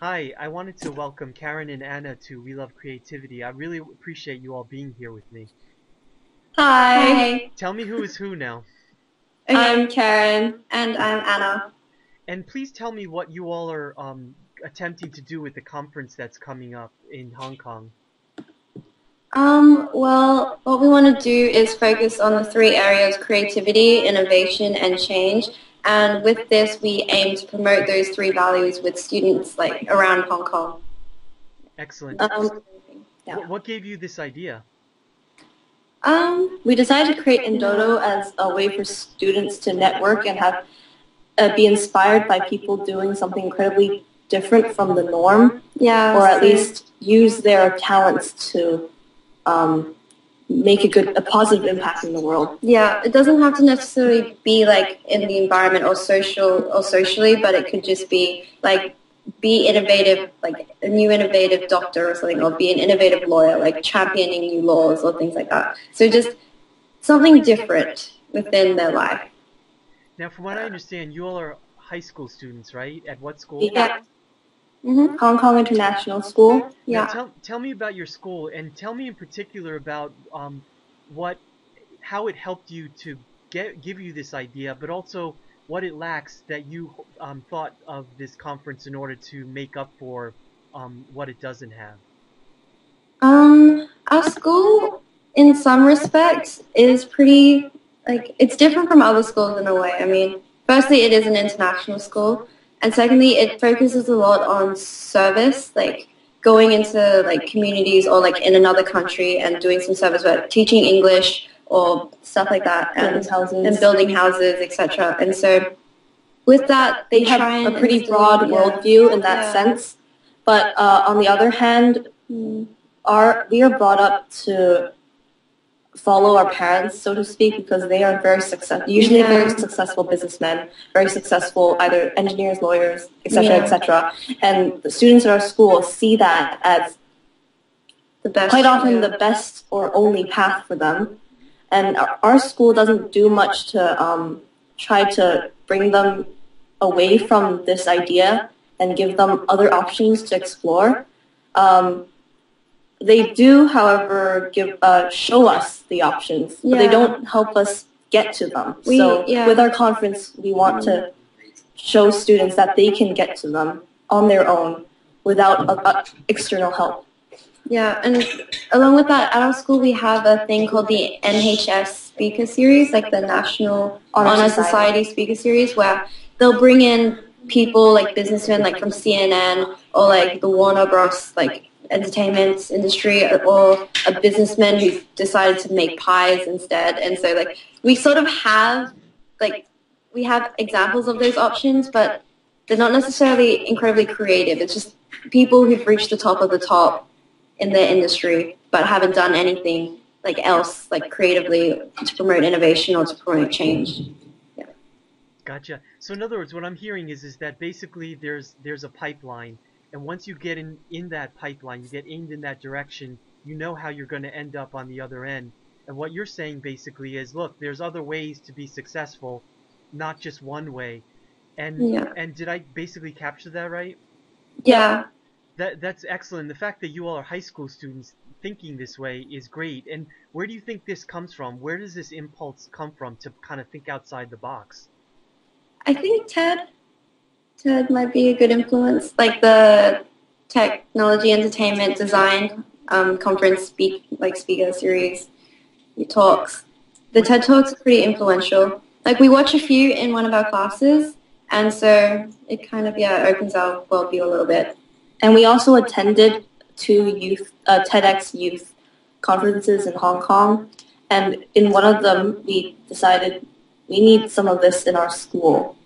Hi, I wanted to welcome Karen and Anna to We Love Creativity. I really appreciate you all being here with me. Hi, Hi, Tell me who is who now, I'm Karen. And I'm Anna. and please tell me what you all are attempting to do with the conference that's coming up in Hong Kong. Well, what we want to do is focus on the three areas: creativity, innovation, and change. And with this, we aim to promote those three values with students like around Hong Kong. Excellent. Um, yeah. What gave you this idea? We decided to create ndoto as a way for students to network and have be inspired by people doing something incredibly different from the norm, Yeah, or at least use their talents to make a positive impact in the world. yeah, it doesn't have to necessarily be like in the environment or socially, but it could just be like be innovative, like a new innovative doctor or something, or be an innovative lawyer, like championing new laws or things like that. So just something different within their life. Now, from what I understand, you all are high school students, right? At what school? Yeah. Hong Kong International School. Now, Yeah. tell me about your school, and tell me in particular about what how it helped you to give you this idea, but also what it lacks that you thought of this conference in order to make up for what it doesn't have. Our school, in some respects, is pretty, like, it's different from other schools in a way. I mean, firstly, it is an international school, and secondly, it focuses a lot on service, like going into like communities or like in another country and doing some service work, teaching English or stuff like that, and building houses, etc. And so with that, They have a pretty broad worldview in that sense, but on the other hand, we are brought up to follow our parents, so to speak, because they are usually very successful businessmen, very successful either engineers, lawyers, etc., etc. And the students at our school see that as quite often the best or only path for them. And our school doesn't do much to try to bring them away from this idea and give them other options to explore. They do, however, show us the options, but they don't help us get to them. So with our conference, we want to show students that they can get to them on their own without external help. Yeah, and along with that, at our school we have a thing called the NHS Speaker Series, like the National Honor Society Speaker Series, where they'll bring in people like businessmen, like from CNN or like the Warner Bros. Like entertainment industry, or a businessman who's decided to make pies instead. And so like we sort of have like we have examples of those options, but they're not necessarily incredibly creative. It's just people who've reached the top of the top in their industry, but haven't done anything like else, like creatively to promote innovation or to promote change. Yeah. Gotcha. So in other words, what I'm hearing is that basically there's a pipeline, and once you get in that pipeline, you get aimed in that direction, you know how you're going to end up on the other end. And what you're saying basically is, look, there's other ways to be successful, not just one way. And did I basically capture that right? Yeah. That's excellent. The fact that you all are high school students thinking this way is great. And where do you think this comes from? Where does this impulse come from to kind of think outside the box? I think TED might be a good influence, like the technology, entertainment, design conference speaker series talks. The TED Talks are pretty influential. Like we watch a few in one of our classes, and so it kind of opens our worldview a little bit. And we also attended two TEDx youth conferences in Hong Kong, and in one of them we decided we need some of this in our school.